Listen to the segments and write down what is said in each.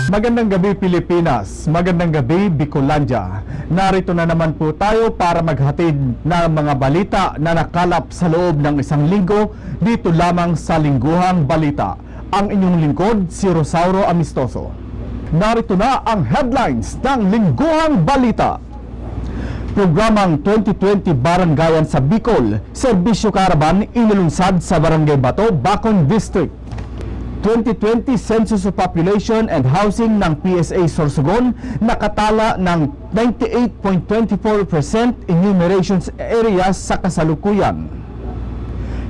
Magandang gabi Pilipinas, magandang gabi Bicolandia. Narito na naman po tayo para maghatid ng mga balita na nakalap sa loob ng isang linggo dito lamang sa Lingguhang Balita. Ang inyong lingkod, si Rosauro Amistoso. Narito na ang headlines ng Lingguhang Balita. Programang 2020 Barangayan sa Bicol, Serbisyo Caravan inilunsad sa Barangay Bato, Bacon District. 2020 Census of Population and Housing ng PSA Sorsogon nakatala ng 98.24% enumeration areas sa kasalukuyan.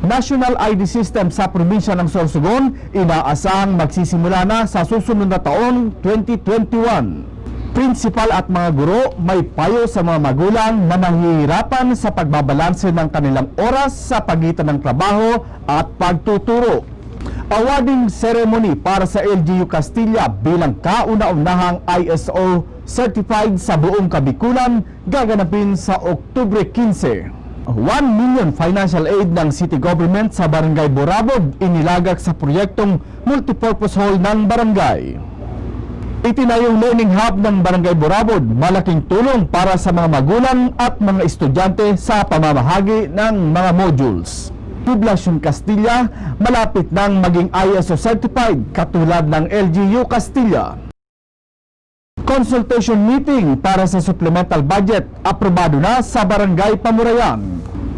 National ID System sa probinsya ng Sorsogon inaasahang magsisimula na sa susunod na taon 2021. Prinsipal at mga guro may payo sa mga magulang na nahihirapan sa pagbabalanse ng kanilang oras sa pagitan ng trabaho at pagtuturo. Awarding ceremony para sa LGU Castilla bilang kauna-unahang ISO certified sa buong Kabikulan gaganapin sa Oktubre 15. 1 million financial aid ng city government sa Barangay Borabog inilagak sa proyektong multipurpose hall ng barangay. Itinayong learning hub ng Barangay Borabog, malaking tulong para sa mga magulang at mga estudyante sa pamamahagi ng mga modules. Poblasyon Castilla, malapit nang maging ISO certified katulad ng LGU Castilla. Consultation meeting para sa supplemental budget, aprobado na sa Barangay Pamurayan.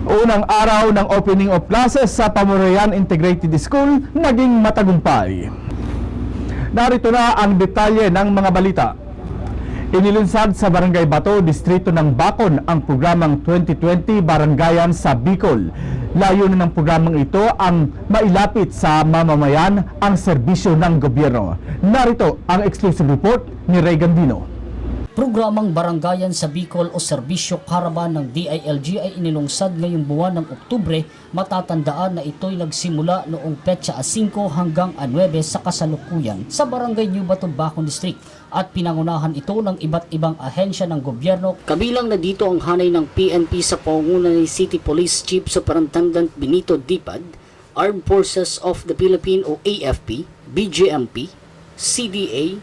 Unang araw ng opening of classes sa Pamurayan Integrated School naging matagumpay. Narito na ang detalye ng mga balita. Inilunsad sa Barangay Bato, Distrito ng Bacon ang programang 2020 Barangayan sa Bicol. Layunin ng programang ito ang mailapit sa mamamayan ang serbisyo ng gobyerno. Narito ang exclusive report ni Ray Gandino. Programang Barangayan sa Bicol o Serbisyo Caravan ng DILG ay inilungsad ngayong buwan ng Oktubre. Matatandaan na ito'y nagsimula noong petsa 5 hanggang 9 sa kasalukuyan sa Barangay New Bato, Bacon District at pinangunahan ito ng iba't ibang ahensya ng gobyerno. Kabilang na dito ang hanay ng PNP sa pangunguna ni City Police Chief Superintendent Benito Dipad, Armed Forces of the Philippines o AFP, BGMP, CDA,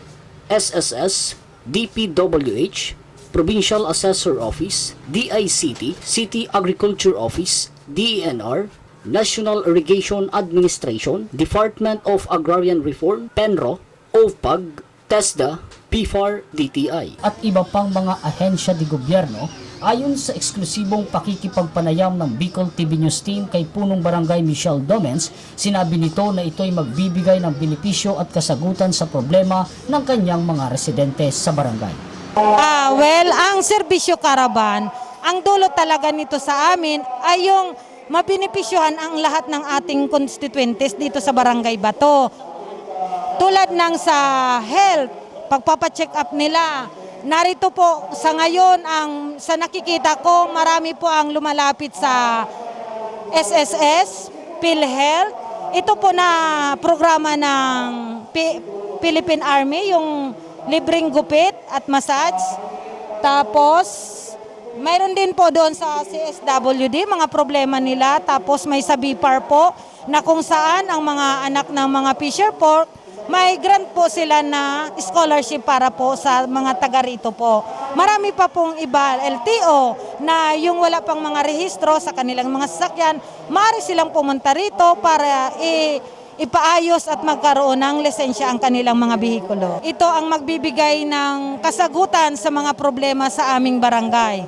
SSS, DPWH, Provincial Assessor Office, DICT, City Agriculture Office, DENR, National Irrigation Administration, Department of Agrarian Reform, PENRO, OFPAG, TESDA, PFAR, DTI, at iba pang mga ahensya di gobyerno. Ayon sa eksklusibong pakikipagpanayam ng Bicol TV News Team kay Punong Barangay Michelle Domens, sinabi nito na ito'y magbibigay ng benepisyo at kasagutan sa problema ng kanyang mga residente sa barangay. Ang Serbisyo Caravan, ang dulo talaga nito sa amin ay yung mabenepisyohan ang lahat ng ating constituentes dito sa Barangay Bato. Tulad ng sa health, pagpapacheck up nila. Narito po sa ngayon, sa nakikita ko, marami po ang lumalapit sa SSS, PhilHealth. Ito po na programa ng Philippine Army, yung libreng gupit at massage. Tapos, mayroon din po doon sa CSWD, mga problema nila. Tapos may sa BPAR po, na kung saan ang mga anak ng mga fisher folk, may grant po sila na scholarship para po sa mga taga rito po. Marami pa pong iba, LTO, na yung wala pang mga rehistro sa kanilang mga sasakyan, maaari silang pumunta rito para ipaayos at magkaroon ng lisensya ang kanilang mga bihikulo. Ito ang magbibigay ng kasagutan sa mga problema sa aming barangay.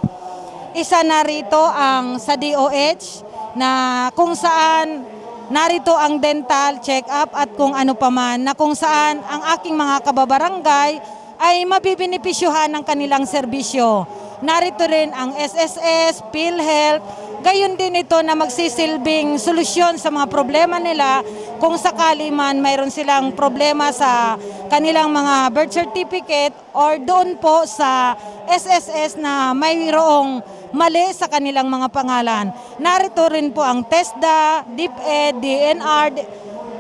Isa na rito ang sa DOH na kung saan narito ang dental check-up at kung ano pa man na kung saan ang aking mga kababarangay ay mabibinipisyuhan ng kanilang serbisyo. Narito rin ang SSS, PhilHealth, gayon din ito na magsisilbing solusyon sa mga problema nila kung sakali man mayroon silang problema sa kanilang mga birth certificate or doon po sa SSS na mayroong mali sa kanilang mga pangalan. Narito rin po ang TESDA, DepEd, DNR,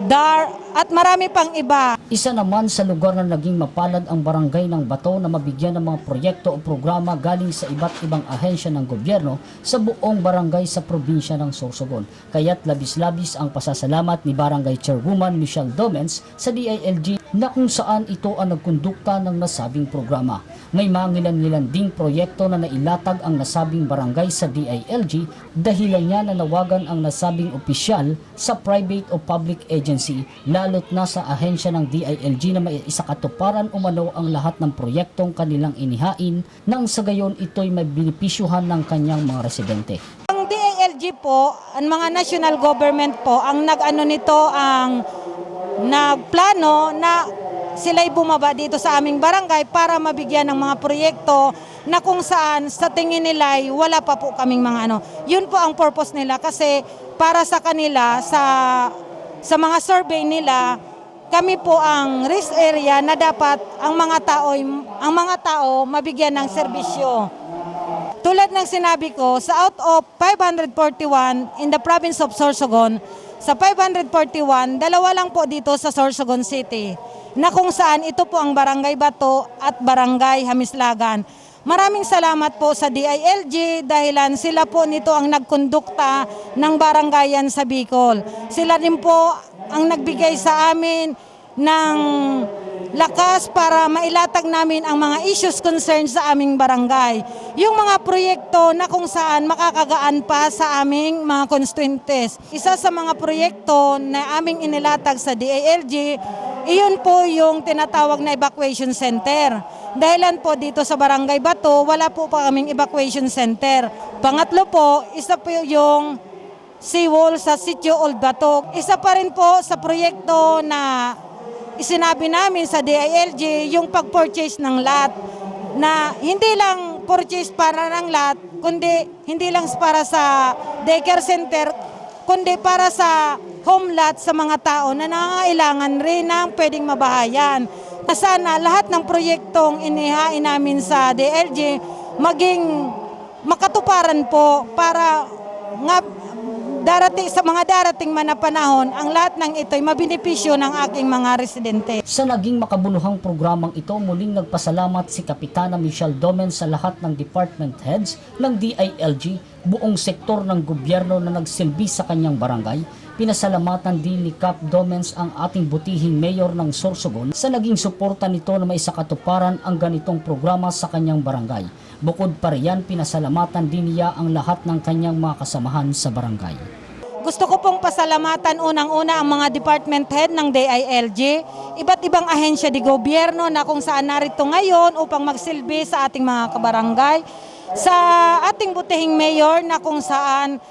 DAR, at marami pang iba. Isa naman sa lugar na naging mapalad ang barangay ng Bato na mabigyan ng mga proyekto o programa galing sa iba't ibang ahensya ng gobyerno sa buong barangay sa probinsya ng Sorsogon. Kaya't labis-labis ang pasasalamat ni Barangay Chairwoman Michelle Domens sa DILG na kung saan ito ang nagkondukta ng nasabing programa. May mangilan-ngilan ding proyekto na nailatag ang nasabing barangay sa DILG dahilan niya na nawagan ang nasabing opisyal sa private o public agency lalo't na sa ahensya ng DILG na may isakatuparan umano ang lahat ng proyektong kanilang inihain nang sa gayon ito'y may benepisyuhan ng kanyang mga residente. Ang DILG po, ang mga national government po, ang nag-ano nito, ang nagplano na sila'y bumaba dito sa aming barangay para mabigyan ng mga proyekto na kung saan sa tingin nila wala pa po kaming mga ano. Yun po ang purpose nila kasi para sa kanila, sa mga survey nila, kami po ang risk area na dapat ang mga tao mabigyan ng serbisyo. Tulad ng sinabi ko, sa out of 541 in the province of Sorsogon, sa 541, dalawa lang po dito sa Sorsogon City, na kung saan ito po ang Barangay Bato at Barangay Hamislagan. Maraming salamat po sa DILG dahilan sila po nito ang nagkondukta ng barangayan sa Bicol. Sila din po ang nagbigay sa amin ng lakas para mailatag namin ang mga issues concerns sa aming barangay. Yung mga proyekto na kung saan makakagaan pa sa aming mga constituentes. Isa sa mga proyekto na aming inilatag sa DILG, iyon po yung tinatawag na evacuation center. Dahilan po dito sa Barangay Bato, wala po pa kaming evacuation center. Pangatlo po, isa po yung seawall sa Sitio Old Bato. Isa pa rin po sa proyekto na isinabi namin sa DILG yung pag-purchase ng lot na hindi lang purchase para ng lot, kundi hindi lang para sa daycare center, kundi para sa home lot sa mga tao na nangangailangan rin ng pwedeng mabahayan. Sana lahat ng proyektong inihain namin sa DILG maging makatuparan po para nga sa mga darating man na panahon, ang lahat ng ito'y mabenepisyo ng aking mga residente. Sa naging makabuluhang programang ito, muling nagpasalamat si Kapitana Michelle Domen sa lahat ng department heads ng DILG, buong sektor ng gobyerno na nagsilbi sa kanyang barangay. Pinasalamatan din ni Cap Domens ang ating butihing mayor ng Sorsogon sa naging suporta nito na may sakatuparan ang ganitong programa sa kanyang barangay. Bukod pa riyan, pinasalamatan din niya ang lahat ng kanyang mga kasamahan sa barangay. Gusto ko pong pasalamatan unang-una ang mga department head ng DILG, iba't ibang ahensya di gobyerno na kung saan narito ngayon upang magsilbi sa ating mga kabarangay, sa ating butihing mayor na kung saan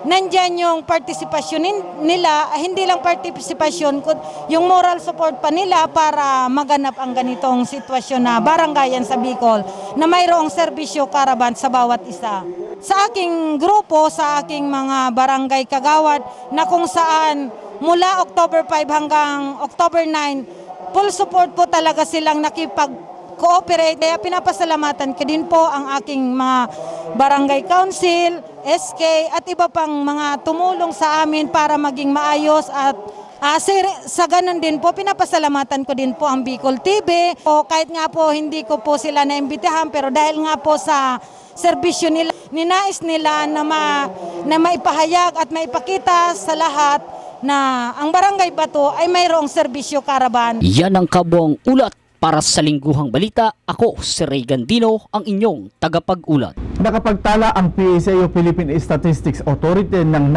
nandyan yung partisipasyon nila, hindi lang partisipasyon, yung moral support pa nila para maganap ang ganitong sitwasyon na barangayan sa Bicol na mayroong serbisyo caravan sa bawat isa. Sa aking grupo, sa aking mga barangay kagawad na kung saan mula October 5 hanggang October 9, full support po talaga silang nakipag-cooperate. Kaya pinapasalamatan ko din po ang aking mga barangay council, SK at iba pang mga tumulong sa amin para maging maayos at sa ganun din po, pinapasalamatan ko din po ang Bicol TV. O kahit nga po hindi ko po sila naimbitahan pero dahil nga po sa serbisyo nila, ninais nila na maipahayag at maipakita sa lahat na ang Barangay Bato ay mayroong serbisyo caravan. Yan ang kabuang ulat para sa Lingguhang Balita. Ako si Ray Gandino, ang inyong tagapag-ulat. Nakapagtala ang PSA o Philippine Statistics Authority ng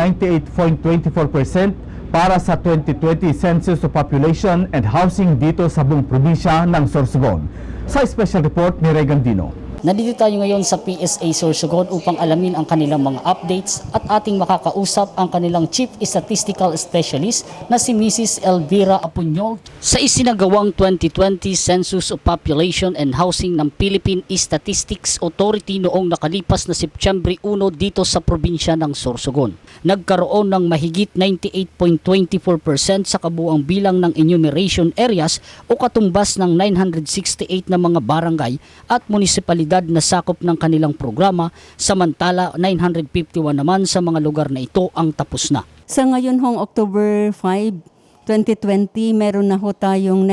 98.24% para sa 2020 Census of Population and Housing dito sa buong probinsya ng Sorsogon. Sa special report ni Ray Gandino. Nandito tayo ngayon sa PSA Sorsogon upang alamin ang kanilang mga updates at ating makakausap ang kanilang Chief Statistical Specialist na si Mrs. Elvira Apuñol. Sa isinagawang 2020 Census of Population and Housing ng Philippine Statistics Authority noong nakalipas na Setyembre 1 dito sa probinsya ng Sorsogon, nagkaroon ng mahigit 98.24% sa kabuang bilang ng enumeration areas o katumbas ng 968 na mga barangay at munisipalidad na sakop ng kanilang programa, samantala 951 naman sa mga lugar na ito ang tapos na. Sa ngayon hong October 5, 2020, meron na ho tayong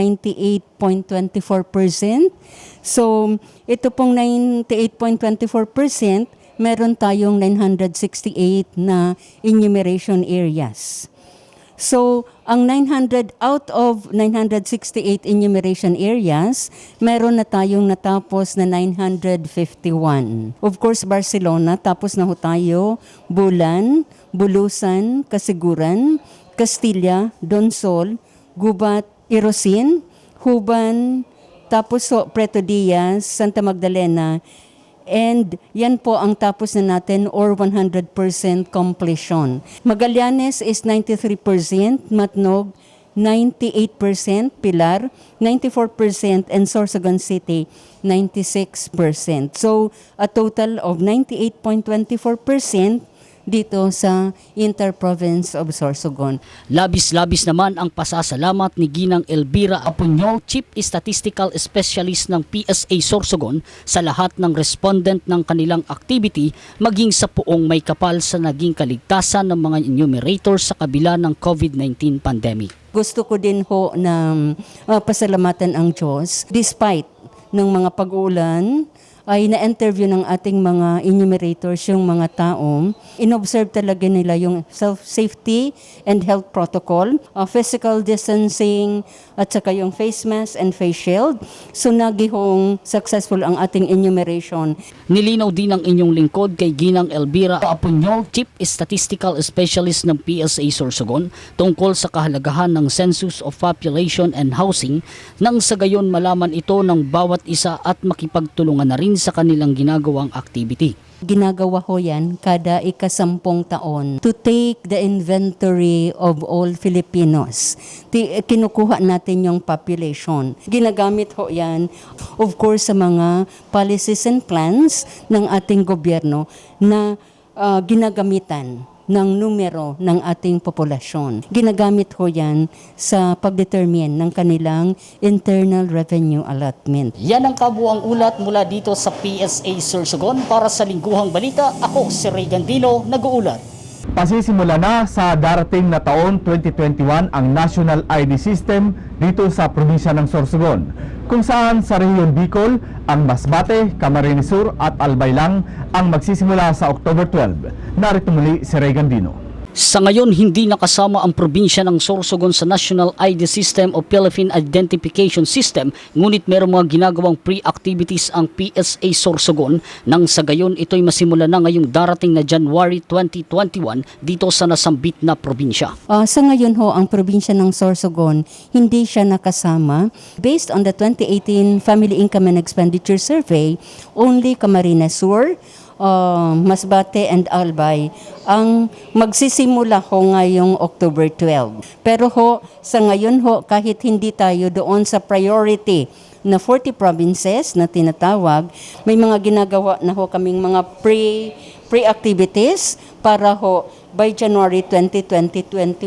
98.24%. So, ito pong 98.24%, meron tayong 968 na enumeration areas. So, ang 900 out of 968 enumeration areas, meron na tayong natapos na 951. Of course, Barcelona, tapos na ho tayo, Bulan, Bulusan, Kasiguran, Castilla, Donsol, Gubat, Irosin, Huban, tapos so, Preto Diaz, Santa Magdalena, and yan po ang tapos na natin or 100% completion. Magallanes is 93%, Matnog 98%, Pilar 94%, and Sorsogon City 96%. So a total of 98.24% dito sa Interprovince of Sorsogon. Labis-labis naman ang pasasalamat ni Ginang Elvira Apuñol, Chief Statistical Specialist ng PSA Sorsogon, sa lahat ng respondent ng kanilang activity, maging sa poong may kapal sa naging kaligtasan ng mga enumerators sa kabila ng COVID-19 pandemic. Gusto ko din ho na pasalamatan ang Diyos despite ng mga pag-uulan, ay na-interview ng ating mga enumerators yung mga tao. Inobserve talaga nila yung self-safety and health protocol, physical distancing, at saka yung face mask and face shield. So nagihong successful ang ating enumeration. Nilinaw din ng inyong lingkod kay Ginang Elvira Apuñol, Chief Statistical Specialist ng PSA Sorsogon, tungkol sa kahalagahan ng Census of Population and Housing, nang sa gayon malaman ito ng bawat isa at makipagtulungan na rin sa kanilang ginagawang activity. Ginagawa ho yan kada ika-10 taon to take the inventory of all Filipinos. Kinukuha natin yung population. Ginagamit ho yan, of course, sa mga policies and plans ng ating gobyerno na ginagamitan ng numero ng ating populasyon. Ginagamit ho yan sa pagdetermine ng kanilang internal revenue allotment. Yan ang kabuang ulat mula dito sa PSA Sorsogon. Para sa Lingguhang Balita, ako si Ray Gandilo, nag-uulat. Pasisimula na sa darating na taon 2021 ang National ID System dito sa probinsya ng Sorsogon, kung saan sa Rehiyon Bicol, ang Masbate, Camarines Sur at Albaylang ang magsisimula sa October 12. Narito muli si Ray Gandino. Sa ngayon, hindi nakasama ang probinsya ng Sorsogon sa National ID System o Philippine Identification System, ngunit merong mga ginagawang pre-activities ang PSA Sorsogon nang sa gayon ito'y masimula na ngayong darating na January 2021 dito sa nasambit na probinsya. Sa ngayon ho, ang probinsya ng Sorsogon, hindi siya nakasama. Based on the 2018 Family Income and Expenditure Survey, only Camarines Sur, Masbate and Albay ang magsisimula ho ngayong October 12. Pero ho, sa ngayon ho, kahit hindi tayo doon sa priority na 40 provinces na tinatawag, may mga ginagawa na ho kaming mga pre-activities para ho by January 2021,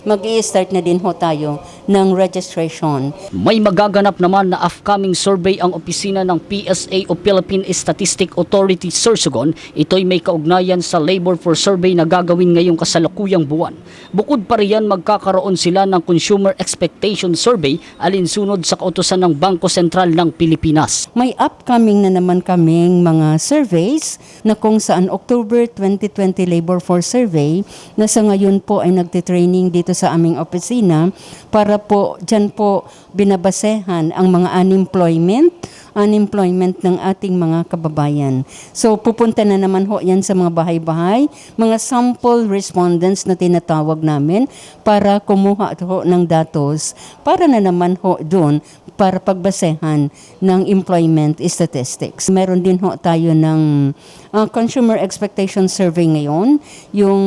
mag-i-start na din ho tayo ng registration. May magaganap naman na upcoming survey ang opisina ng PSA o Philippine Statistic Authority Sorsogon. Ito'y may kaugnayan sa Labor for Survey na gagawin ngayong kasalukuyang buwan. Bukod pa riyan, magkakaroon sila ng Consumer Expectation Survey alinsunod sa kautusan ng Bangko Sentral ng Pilipinas. May upcoming na naman kaming mga surveys na kung saan October 2020 Labor for Survey na sa ngayon po ay nagtitraining dito sa aming opisina para po dyan po binabasehan ang mga unemployment ng ating mga kababayan. So pupunta na naman ho yan sa mga bahay-bahay, mga sample respondents na tinatawag namin para kumuha ho ng datos para na naman ho doon para pagbasehan ng employment statistics. Meron din ho tayo ng Consumer Expectation Survey ngayon, yung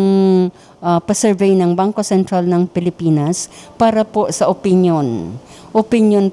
pa-survey ng Bangko Sentral ng Pilipinas para po sa opinion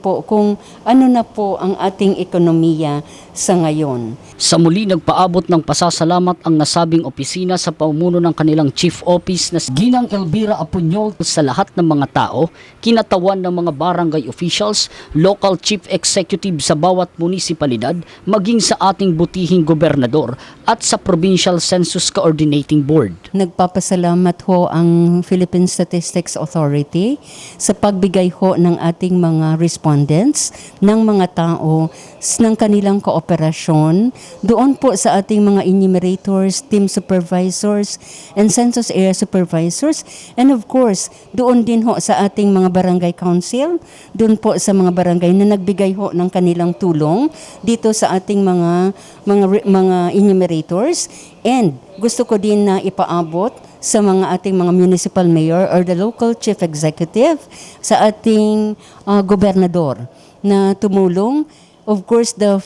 po kung ano na po ang ating ekonomiya sa ngayon. Sa muli, nagpaabot ng pasasalamat ang nasabing opisina sa pamumuno ng kanilang Chief Office na Ginang Elvira Apuñol sa lahat ng mga tao, kinatawan ng mga barangay officials, local chief executive sa bawat munisipalidad, maging sa ating butihing gobernador at sa Provincial Census Coordinating Board. Nagpapasalamat ho ang Philippine Statistics Authority sa pagbigay ho ng ating mga mga respondents, ng mga tao, ng kanilang kooperasyon, doon po sa ating mga enumerators, team supervisors, and census area supervisors, and of course, doon din ho sa ating mga barangay council, doon po sa mga barangay na nagbigay ho ng kanilang tulong dito sa ating mga enumerators, and gusto ko din na ipaabot sa mga ating mga municipal mayor or the local chief executive, sa ating gobernador na tumulong. Of course, the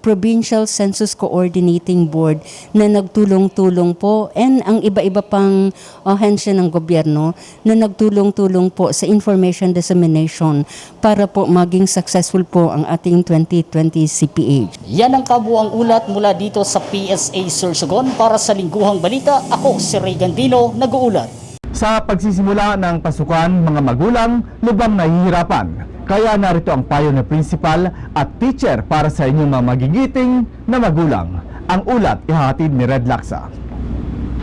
Provincial Census Coordinating Board na nagtulong-tulong po, and ang iba-iba pang ahensya ng gobyerno na nagtulong-tulong po sa information dissemination para po maging successful po ang ating 2020 CPH. Yan ang kabuang ulat mula dito sa PSA Sorsogon. Para sa Lingguhang Balita, ako si Ray Gandilo, nag-uulat. Sa pagsisimula ng pasukan, mga magulang lubang nahihirapan. Kaya narito ang payo ng principal at teacher para sa inyong mga magigiting na magulang. Ang ulat ihahatid ni Red Laksa.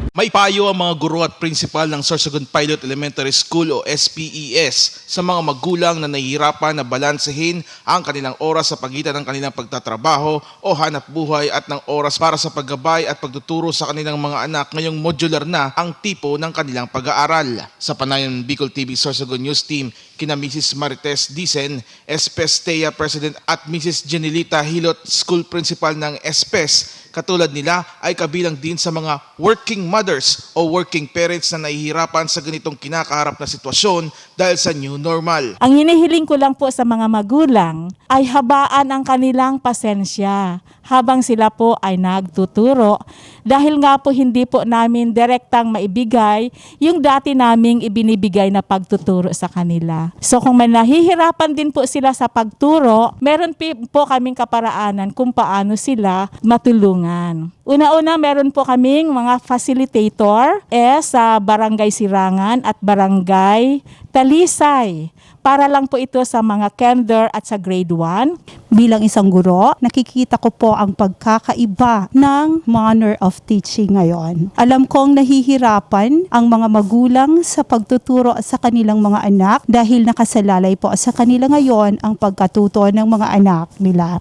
May payo ang mga guro at principal ng Sorsogon Pilot Elementary School o SPES sa mga magulang na nahihirapan na balansehin ang kanilang oras sa pagitan ng kanilang pagtatrabaho o hanap buhay at ng oras para sa paggabay at pagtuturo sa kanilang mga anak ngayong modular na ang tipo ng kanilang pag-aaral. Sa panayon ng Bicol TV Sorsogon News Team, kina Mrs. Marites Dicen, SPES TEA President at Mrs. Janilita Hilot, School Principal ng SPES, katulad nila ay kabilang din sa mga working mothers o working parents na nahihirapan sa ganitong kinakaharap na sitwasyon dahil sa new normal. Ang hinihiling ko lang po sa mga magulang ay habaan ang kanilang pasensya habang sila po ay nagtuturo, dahil nga po hindi po namin direktang maibigay yung dati naming ibinibigay na pagtuturo sa kanila. So kung may nahihirapan din po sila sa pagturo, meron po kaming kaparaanan kung paano sila matulungan. Una-una, meron po kaming mga facilitator sa Barangay Sirangan at Barangay Talisay. Para lang po ito sa mga kinder at sa grade 1. Bilang isang guro, nakikita ko po ang pagkakaiba ng manner of teaching ngayon. Alam kong nahihirapan ang mga magulang sa pagtuturo sa kanilang mga anak dahil nakasalalay po sa kanila ngayon ang pagkatuto ng mga anak nila.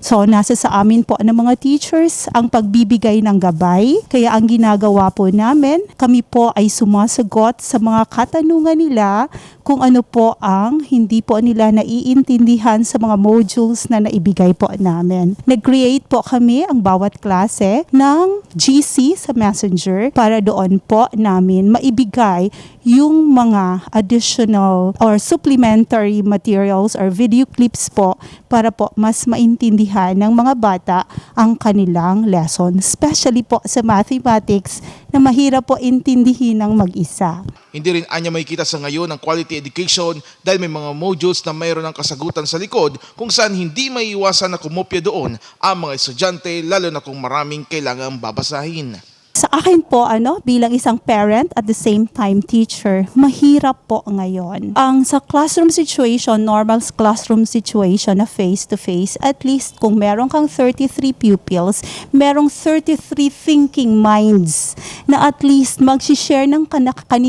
So nasa sa amin po ng mga teachers ang pagbibigay ng gabay. Kaya ang ginagawa po namin, kami po ay sumasagot sa mga katanungan nila kung ano po ang hindi po nila naiintindihan sa mga modules na naibigay po namin. Nag-create po kami ang bawat klase ng GC sa Messenger para doon po namin maibigay yung mga additional or supplementary materials or video clips po para po mas maintindihan ng mga bata ang kanilang lesson, especially po sa mathematics na mahirap po intindihin ng mag-isa. Hindi rin anya makikita sa ngayon ang quality education dahil may mga modules na mayroon ng kasagutan sa likod kung saan hindi maiiwasan na kumopya doon ang mga estudyante, lalo na kung maraming kailangang babasahin. Sa akin po, bilang isang parent at the same time teacher, mahirap po ngayon. Ang sa classroom situation, normal classroom situation na face-to-face, at least kung meron kang 33 pupils, merong 33 thinking minds na at least mag-share ng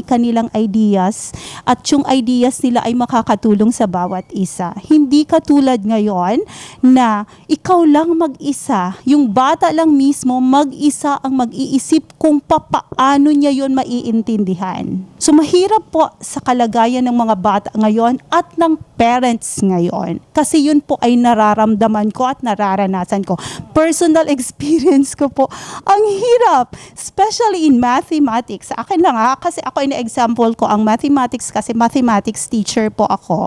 kanilang ideas at yung ideas nila ay makakatulong sa bawat isa. Hindi katulad ngayon na ikaw lang mag-isa, yung bata lang mismo mag-isa ang mag-iisip kung paano niya yon maiintindihan. So mahirap po sa kalagayan ng mga bata ngayon at ng parents ngayon. Kasi yun po ay nararamdaman ko at nararanasan ko. Personal experience ko po, ang hirap. Especially in mathematics. Sa akin lang kasi ako ina-example ko ang mathematics kasi mathematics teacher po ako.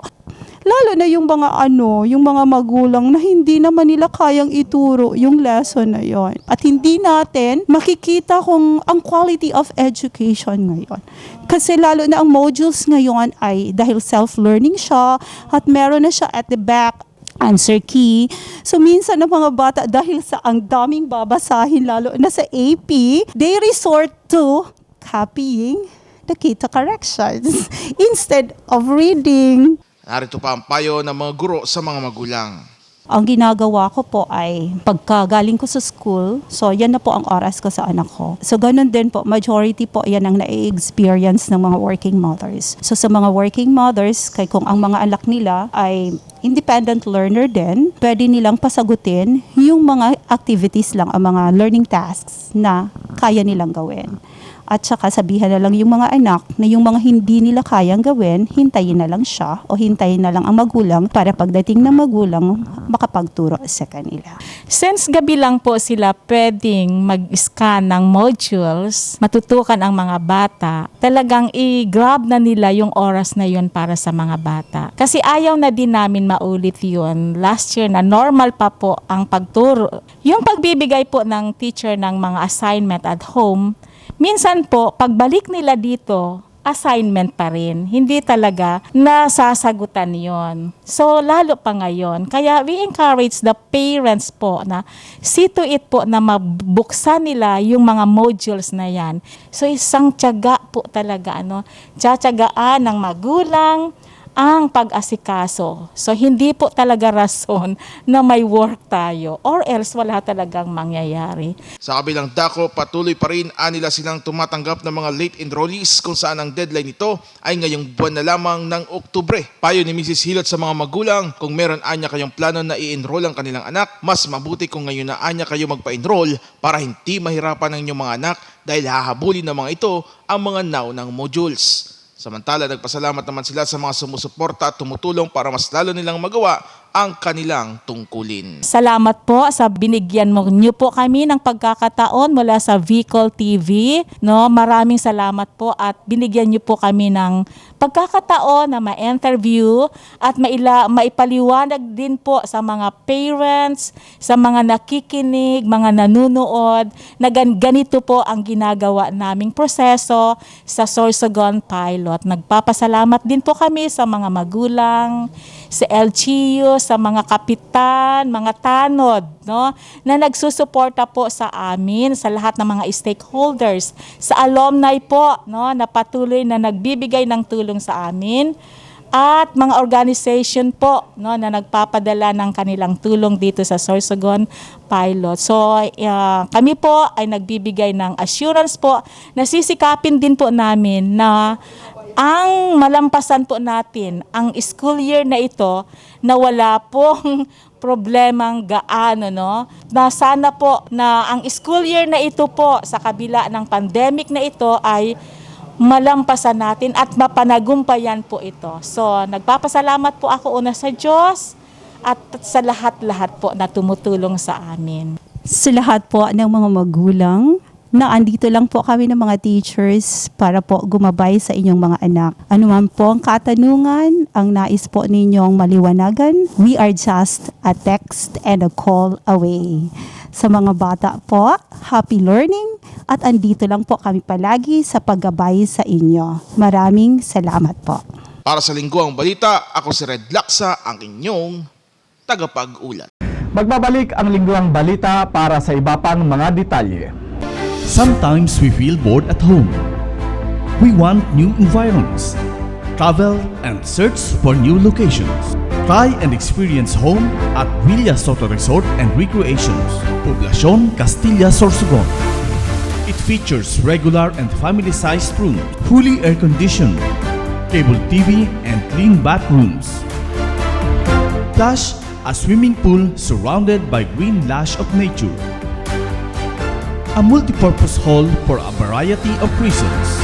Lalo na yung mga magulang na hindi naman nila kayang ituro yung lesson na yon. At hindi natin makikita kung ang quality of education ngayon. Kasi lalo na ang modules ngayon ay dahil self-learning siya at meron na siya at the back answer key. So minsan ng mga bata dahil sa ang daming babasahin lalo na sa AP, they resort to copying the kita corrections instead of reading. Narito pa ang payo ng mga guro sa mga magulang. Ang ginagawa ko po ay pagkagaling ko sa school, so yan na po ang oras ko sa anak ko. So ganun din po, majority po yan ang na-experience ng mga working mothers. So sa mga working mothers, kay kung ang mga anak nila ay independent learner din, pwede nilang pasagutin yung mga activities lang, ang mga learning tasks na kaya nilang gawin. At saka sabihan na lang yung mga anak na yung mga hindi nila kayang gawin, hintayin na lang siya o hintayin na lang ang magulang para pagdating ng magulang makapagturo sa kanila. Since gabi lang po sila pwedeng mag-scan ng modules, matutukan ang mga bata, talagang i-grab na nila yung oras na yun para sa mga bata. Kasi ayaw na din namin maulit yun. Last year na normal pa po ang pagturo. Yung pagbibigay po ng teacher ng mga assignment at home, minsan po, pagbalik nila dito, assignment pa rin. Hindi talaga nasasagutan yon. So, lalo pa ngayon. Kaya we encourage the parents po na see to it po na mabuksan nila yung mga modules na yan. So, isang tiyaga po talaga. Tsatsagaan ng magulang ang pag-asikaso. So, hindi po talaga rason na may work tayo or else wala talagang mangyayari. Sa kabilang dako, patuloy pa rin anila silang tumatanggap ng mga late enrollees kung saan ang deadline nito ay ngayong buwan na lamang ng Oktubre. Payo ni Mrs. Hilot sa mga magulang, kung meron anya kayong plano na i-enroll ang kanilang anak, mas mabuti kung ngayon na anya kayo magpa-enroll para hindi mahirapan ang inyong mga anak dahil hahabulin ng mga ito ang mga naunang modules. Samantala, nagpasalamat naman sila sa mga sumusuporta at tumutulong para mas lalo nilang magawa ang kanilang tungkulin. Salamat po sa binigyan niyo po kami ng pagkakataon mula sa Bicol TV. Maraming salamat po at binigyan niyo po kami ng pagkakataon na ma-interview at maipaliwanag din po sa mga parents, sa mga nakikinig, mga nanunood, na ganito po ang ginagawa naming proseso sa Sorsogon Pilot. Nagpapasalamat din po kami sa mga magulang, sa LGU, sa mga kapitan, mga tanod, na nagsusuporta po sa amin, sa lahat ng mga stakeholders, sa alumni po, na patuloy na nagbibigay ng tulong sa amin, at mga organization po, na nagpapadala ng kanilang tulong dito sa Sorsogon Pilot. So, kami po ay nagbibigay ng assurance po, na sisikapin din po namin na ang malampasan po natin ang school year na ito na wala pong problemang gaano, na sana po na ang school year na ito po sa kabila ng pandemic na ito ay malampasan natin at mapanagumpayan po ito. So, nagpapasalamat po ako una sa Diyos at sa lahat-lahat po na tumutulong sa amin. Sa lahat po ng mga magulang, na andito lang po kami ng mga teachers para po gumabay sa inyong mga anak. Ano man po ang katanungan, ang nais po ninyong maliwanagan, we are just a text and a call away. Sa mga bata po, happy learning at andito lang po kami palagi sa paggabay sa inyo. Maraming salamat po. Para sa Lingguang Balita, ako si Red Laksa, ang inyong tagapag-ulat. Magbabalik ang Lingguang Balita para sa iba pang mga detalye. Sometimes we feel bored at home. We want new environments. Travel and search for new locations. Try and experience home at Villa Soto Resort and Recreations, Poblacion, Castilla, Sorsogon. It features regular and family-sized rooms, fully air-conditioned, cable TV and clean bathrooms. Plus, a swimming pool surrounded by green lush of nature. A multi-purpose hall for a variety of reasons.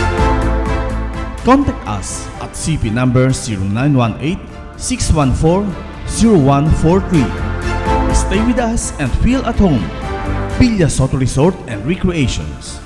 Contact us at CP number 0918-614-0143. Stay with us and feel at home. Villa Soto Resort and Recreations.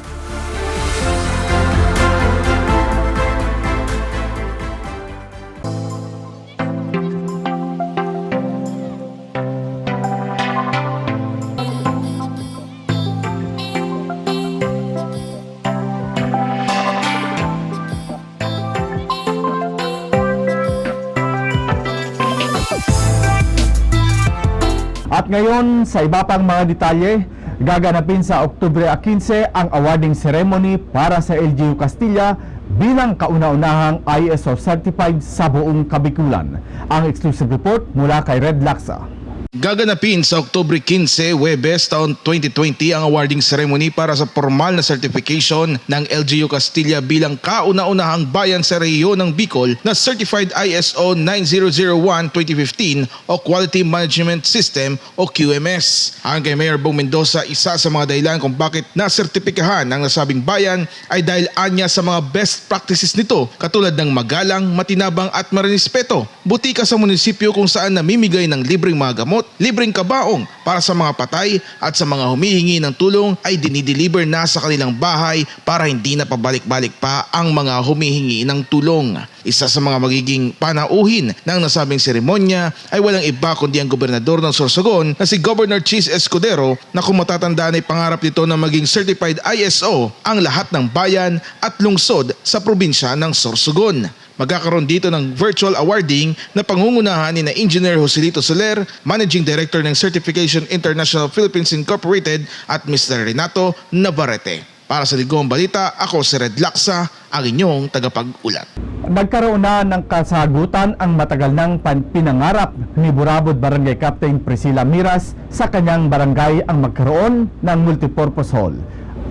At ngayon, sa iba pang mga detalye, gaganapin sa Oktubre 15 ang awarding ceremony para sa LGU Castilla bilang kauna-unahang ISO certified sa buong Kabikulan. Ang exclusive report mula kay Red Laksa. Gaganapin sa Oktubre 15, Huwebes, taon 2020 ang awarding ceremony para sa formal na certification ng LGU Castilla bilang kauna-unahang bayan sa rehiyon ng Bicol na Certified ISO 9001-2015 o Quality Management System o QMS. Ayon kay Mayor Bong Mendoza, isa sa mga dahilan kung bakit nasertipikahan ang nasabing bayan ay dahil anya sa mga best practices nito katulad ng magalang, matinabang at marinispeto. Butika sa munisipyo kung saan namimigay ng libreng mga gamot, libreng kabaong para sa mga patay at sa mga humihingi ng tulong ay dinideliver na sa kanilang bahay para hindi na pabalik-balik pa ang mga humihingi ng tulong. Isa sa mga magiging panauhin ng nasabing seremonya ay walang iba kundi ang gobernador ng Sorsogon na si Governor Chis Escudero na kung matatandaan ay pangarap nito na maging certified ISO ang lahat ng bayan at lungsod sa probinsya ng Sorsogon. Magkakaroon dito ng virtual awarding na pangungunahan ni na Engineer Joselito Soler, Managing Director ng Certification International Philippines Incorporated at Mr. Renato Navarrete. Para sa Ligong Balita, ako si Red Laksa, ang inyong tagapag-ulat. Nagkaroon na ng kasagutan ang matagal ng pinangarap ni Burabod Barangay Captain Priscilla Miras sa kanyang barangay ang magkaroon ng multipurpose hall.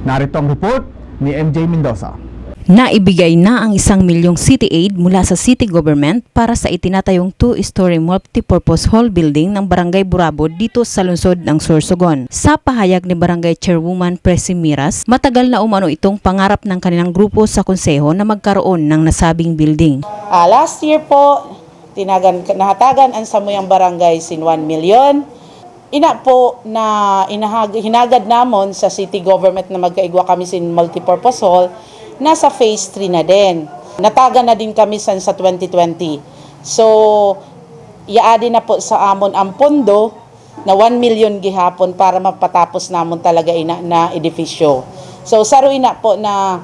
Narito ang report ni MJ Mendoza. Naibigay na ang 1 milyong city aid mula sa city government para sa itinatayong 2-story multipurpose hall building ng Barangay Burabod dito sa lungsod ng Sorsogon. Sa pahayag ni Barangay Chairwoman Presi Miras, matagal na umano itong pangarap ng kanilang grupo sa konseho na magkaroon ng nasabing building. Last year po, nahatagan ang samuyang barangay sin 1 million. Ina po na hinagad namon sa city government na magkaigwa kami sin multipurpose hall. Nasa phase 3 na din. Nataga na din kami sa 2020. So, iaadi na po sa amon ang pondo na 1 million gihapon para mapatapos namon talaga na edifisyo. So, saruin na po na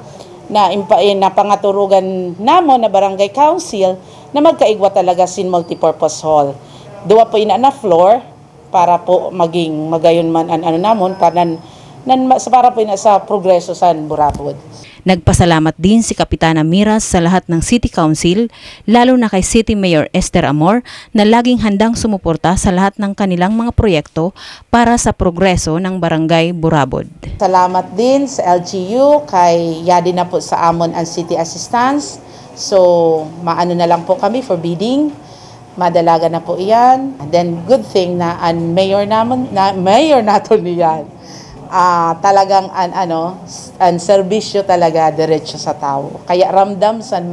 pangaturugan namon na barangay council na magkaigwa talaga sin multipurpose hall. Duwa po ina na floor para po maging magayon man ano namon para po ina sa progreso sa Burabod. Nagpasalamat din si Kapitana Miras sa lahat ng City Council, lalo na kay City Mayor Esther Amor na laging handang sumuporta sa lahat ng kanilang mga proyekto para sa progreso ng Barangay Burabod. Salamat din sa LGU, kay yadi na po sa amon ang City Assistance. So, maano na lang po kami for bidding. Madalaga na po iyan. And then, good thing na ang mayor nato niyan. Talagang ang serbisyo talaga diretso sa tao. Kaya ramdam sang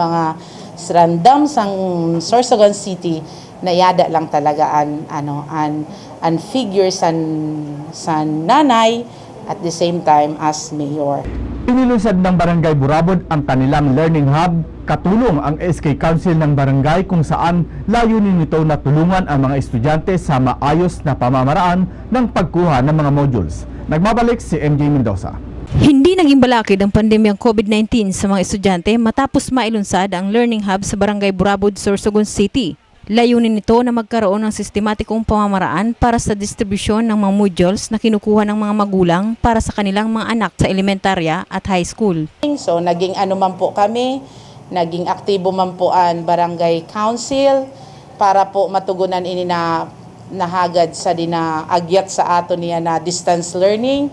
Sorsogon City na yada lang talaga an figure san nanay at the same time as mayor. Inilusad ng Barangay Burabod ang kanilang learning hub, katulong ang SK Council ng barangay kung saan layunin nito na tulungan ang mga estudyante sa maayos na pamamaraan ng pagkuha ng mga modules. Nagmabalik si MJ Mendoza. Hindi naging balakid ang pandemyang COVID-19 sa mga estudyante matapos mailunsad ang learning hub sa Barangay Burabod, Sorsogon City. Layunin nito na magkaroon ng sistematikong pamamaraan para sa distribusyon ng mga modules na kinukuha ng mga magulang para sa kanilang mga anak sa elementarya at high school. So naging man po kami, naging aktibo man po ang Barangay Council para po matugunan ini na nahagad sa agyat sa ato niya na distance learning.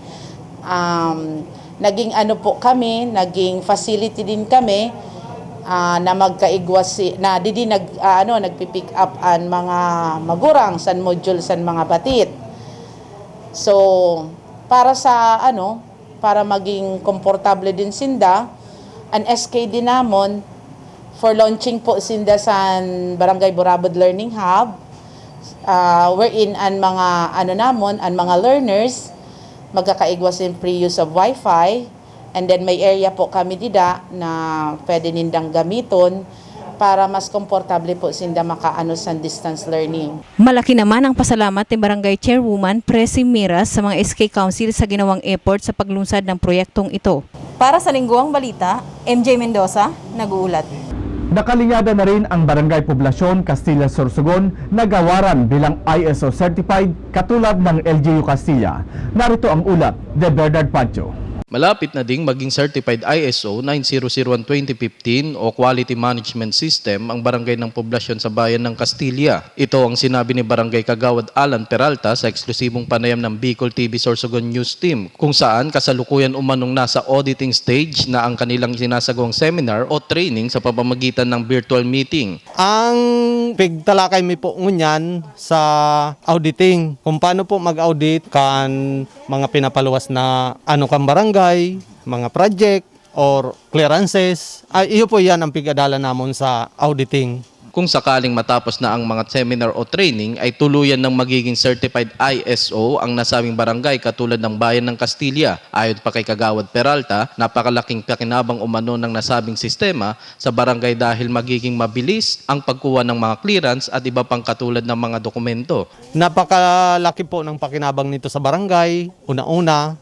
Naging po kami, naging facility din kami na magkaigwas na nagpipick up ang mga magurang san module san mga batit. So para para maging komportable din sinda, ang SK din namon for launching po sinda sa Barangay Burabod Learning Hub. Wherein ang mga ang mga learners magkakaigwas in free use of Wi-Fi, and then may area po kami dida na pwede nindang gamiton para mas komportable po sinda makaano sa distance learning. Malaki naman ang pasalamat ni Barangay Chairwoman Presi Miras sa mga SK Council sa ginawang effort sa paglunsad ng proyektong ito. Para sa Lingguang Balita, MJ Mendoza, nag-uulat. Nakalinyada na rin ang Barangay Poblasyon Castilla Sorsogon na gawaran bilang ISO certified katulad ng LGU Castilla. Narito ang ulat de Bernard Pancho. Malapit na ding maging certified ISO 9001:2015 o Quality Management System ang barangay ng poblasyon sa bayan ng Castilla. Ito ang sinabi ni Barangay Kagawad Alan Peralta sa eksklusibong panayam ng Bicol TV Sorsogon News Team, kung saan kasalukuyan umanong nasa auditing stage na ang kanilang sinasagawang seminar o training sa pamamagitan ng virtual meeting. Ang pigtalakay mi po ngunyan sa auditing, kung paano po mag-audit kan mga pinapaluwas na kang barangay, mga project or clearances. Iyo po yan ang pigadala namon sa auditing. Kung sakaling matapos na ang mga seminar o training ay tuluyan ng magiging certified ISO ang nasabing barangay katulad ng bayan ng Castilla. Ayon pa kay Kagawad Peralta, napakalaking pakinabang umano ng nasabing sistema sa barangay dahil magiging mabilis ang pagkuha ng mga clearance at iba pang katulad ng mga dokumento. Napakalaki po ng pakinabang nito sa barangay. Una-una,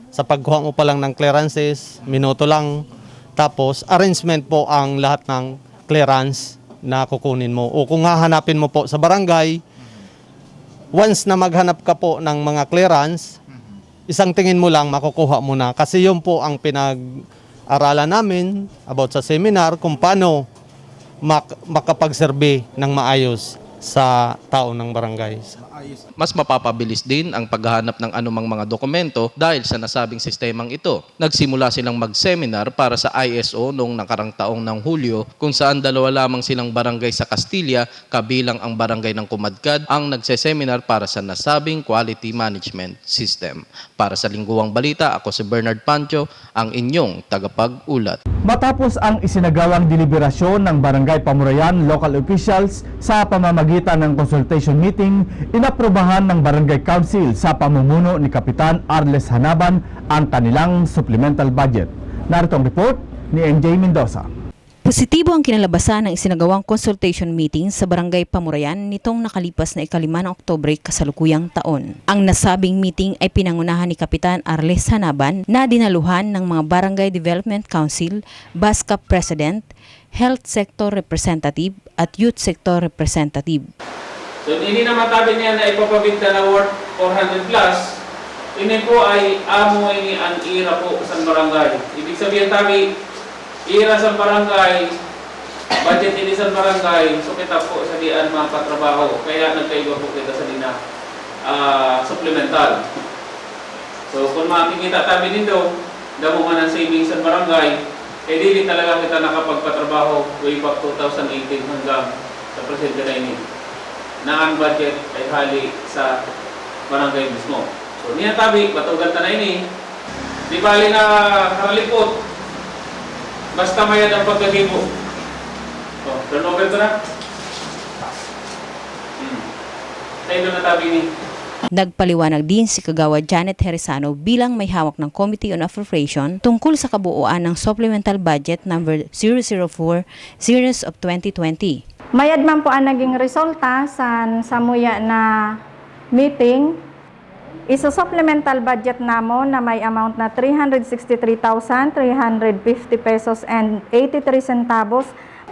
sa pagkuha mo pa lang ng clearances, minuto lang. Tapos arrangement po ang lahat ng clearance na kukunin mo. O kung hahanapin mo po sa barangay, once na maghanap ka po ng mga clearance, isang tingin mo lang makukuha mo na. Kasi yun po ang pinag-aralan namin about sa seminar kung paano makapag-survey ng maayos sa tao ng barangay. Mas mapapabilis din ang paghahanap ng anumang mga dokumento dahil sa nasabing sistemang ito. Nagsimula silang mag-seminar para sa ISO noong nakarang taong ng Hulyo, kung saan 2 lamang silang barangay sa Castilla kabilang ang barangay ng Kumadkad ang nagseseminar para sa nasabing quality management system. Para sa Lingguang Balita, ako si Bernard Pancho, ang inyong tagapag-ulat. Matapos ang isinagawang deliberasyon ng Barangay Pamurayan local officials sa pamamagitan ng consultation meeting, inaprobahan ng Barangay Council sa pamumuno ni Kapitan Arles Hanaban ang kanilang supplemental budget. Narito ang report ni MJ Mendoza. Positibo ang kinalabasan ng isinagawang consultation meeting sa Barangay Pamurayan nitong nakalipas na 5 ng Oktubre kasalukuyang taon. Ang nasabing meeting ay pinangunahan ni Kapitan Arles Hanaban na dinaluhan ng mga Barangay Development Council, BASCAP President, Health Sector Representative at Youth Sector Representative. So hindi na matabi niya na ipapabigta na worth 400 plus, ini po ay amo ini ang ira po sa barangay. Ibig sabihin tabi, ira sa barangay, budget ini sa barangay, so kita po sa diyan mga katrabaho. Kaya nagkaiba po kita sa dina supplemental. So kung makikita tabi nito, damo man ang savings sa barangay, eh di talaga kita nakapagpatrabaho way back 2018 hanggang sa presente na ini, na ang budget ay hali sa barangay mismo. So niya tabi, batugan ta na ini, di bali na karalipot, basta mayad ang pagkagibo. So, turnover ito na. Tayo na tabi ni. Nagpaliwanag din si Kagawad Janet Heresano bilang may hawak ng Committee on Appropriation tungkol sa kabuuan ng Supplemental Budget number 004 Series of 2020. Mayad man po ang naging resulta sa muya na meeting. Iso-supplemental budget namo na may amount na 363,350 pesos and 83 centavos.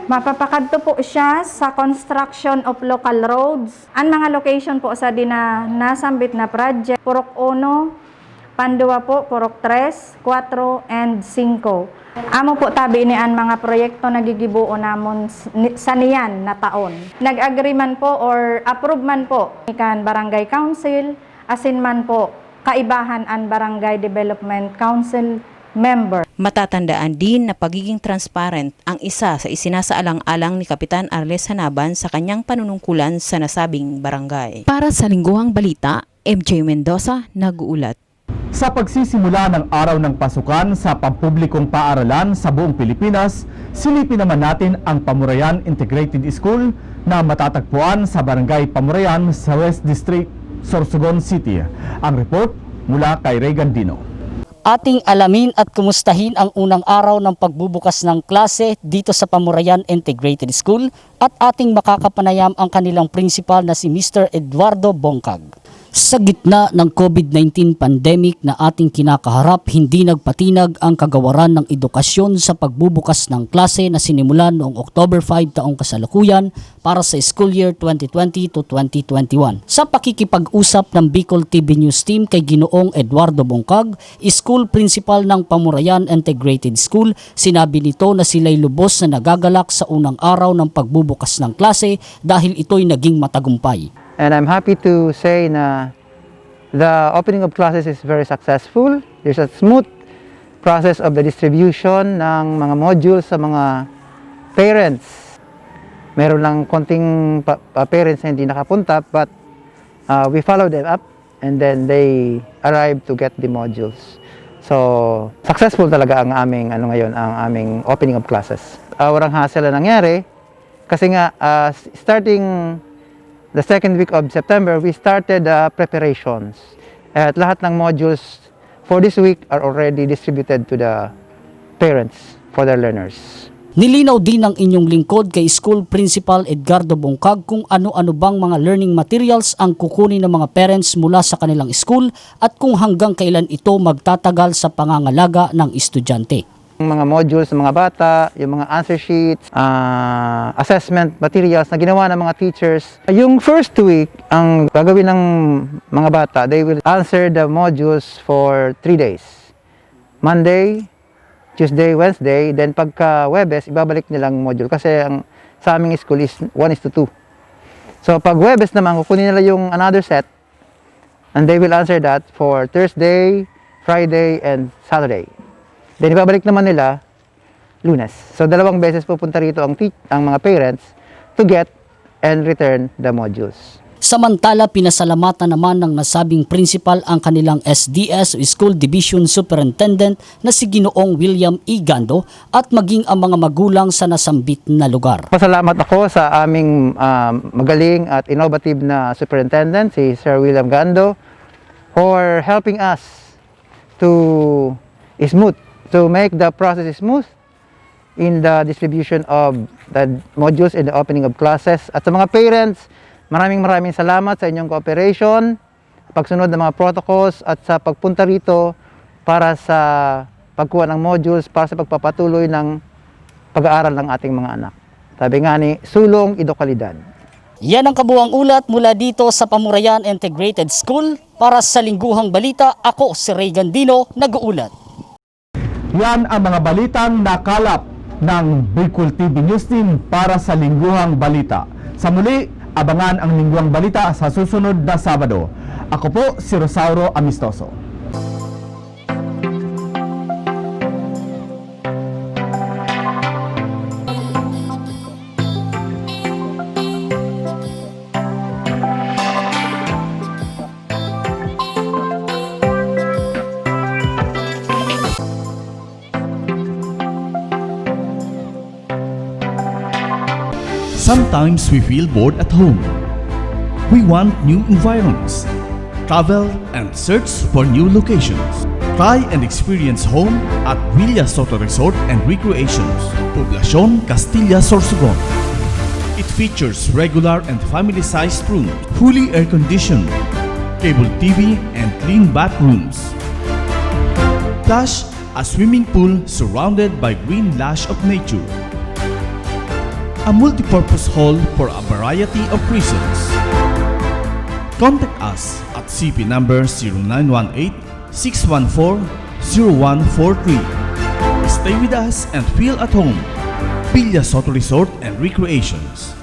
Mapapakadto po siya sa construction of local roads. Ang mga location po sa nasambit na project, Purok 1, Pandua po, Purok 3, 4, and 5. Amo po tabi ni ang mga proyekto nagigibuo namon sa niyan na taon. Nag-agree man po or approve man po ikan Barangay Council, asin man po kaibahan ang Barangay Development Council member. Matatandaan din na pagiging transparent ang isa sa isinasaalang-alang ni Kapitan Arles Hanaban sa kanyang panunungkulan sa nasabing barangay. Para sa Lingguang Balita, MJ Mendoza, nag-uulat. Sa pagsisimula ng araw ng pasukan sa pampublikong paaralan sa buong Pilipinas, silipin naman natin ang Pamurayan Integrated School na matatagpuan sa Barangay Pamurayan sa West District, Sorsogon City. Ang report mula kay Ray Gandino. Ating alamin at kumustahin ang unang araw ng pagbubukas ng klase dito sa Pamurayan Integrated School at ating makakapanayam ang kanilang principal na si Mr. Eduardo Bongkag. Sa gitna ng COVID-19 pandemic na ating kinakaharap, hindi nagpatinag ang kagawaran ng edukasyon sa pagbubukas ng klase na sinimulan noong October 5 taong kasalukuyan para sa school year 2020 to 2021. Sa pakikipag-usap ng Bicol TV News Team kay Ginoong Eduardo Bongkag, school principal ng Pamurayan Integrated School, sinabi nito na sila'y lubos na nagagalak sa unang araw ng pagbubukas ng klase dahil ito'y naging matagumpay. And I'm happy to say na the opening of classes is very successful. There's a smooth process of the distribution ng mga modules sa mga parents. Meron lang konting parents na hindi nakapunta, but we follow them up and then they arrive to get the modules. So, successful talaga ang aming ang aming opening of classes. Walang hassle na nangyari kasi nga starting the second week of September, we started preparations. At lahat ng modules for this week are already distributed to the parents for their learners. Nilinaw din ng inyong lingkod kay School Principal Edgardo Bongkag kung ano-ano bang mga learning materials ang kukunin ng mga parents mula sa kanilang school at kung hanggang kailan ito magtatagal sa pangangalaga ng estudyante. Yung mga modules ng mga bata, yung mga answer sheets, assessment materials na ginawa ng mga teachers. Yung first week, ang gagawin ng mga bata, they will answer the modules for 3 days. Monday, Tuesday, Wednesday, then pagka Webes, ibabalik nilang module kasi sa aming school is 1:2. So pag Webes naman, kukunin nila yung another set and they will answer that for Thursday, Friday, and Saturday. Then ibabalik naman nila Lunes. So dalawang beses pupunta rito ang mga parents to get and return the modules. Samantala, pinasalamatan naman ng nasabing principal ang kanilang SDS o School Division Superintendent na si Ginoong William E. Gando at maging ang mga magulang sa nasambit na lugar. Pasalamat ako sa aming magaling at innovative na superintendent, si Sir William Gando, for helping us to make the process smooth in the distribution of the modules and the opening of classes. At sa mga parents, maraming salamat sa inyong cooperation, pagsunod ng mga protocols at sa pagpunta rito para sa pagkuha ng modules para sa pagpapatuloy ng pag-aaral ng ating mga anak. Sabi nga ni, sulong edukalidad. Yan ang kabuuang ulat mula dito sa Pamurayan Integrated School. Para sa Lingguhang Balita, ako si Ray Gandino, nag-uulat. Yan ang mga balitang nakalap ng Bicol TV News Team para sa Lingguhang Balita. Sa muli, abangan ang Lingguhang Balita sa susunod na Sabado. Ako po si Rosauro Amistoso. Sometimes we feel bored at home. We want new environments. Travel and search for new locations. Try and experience home at Villa Soto Resort and Recreations, Poblacion, Castilla, Sorsogon. It features regular and family-sized rooms, fully air-conditioned, cable TV and clean bathrooms. Plus, a swimming pool surrounded by green lush of nature. A multi-purpose hall for a variety of reasons. Contact us at CP number 0918-614-0143. Stay with us and feel at home. Villa Soto Resort and Recreations.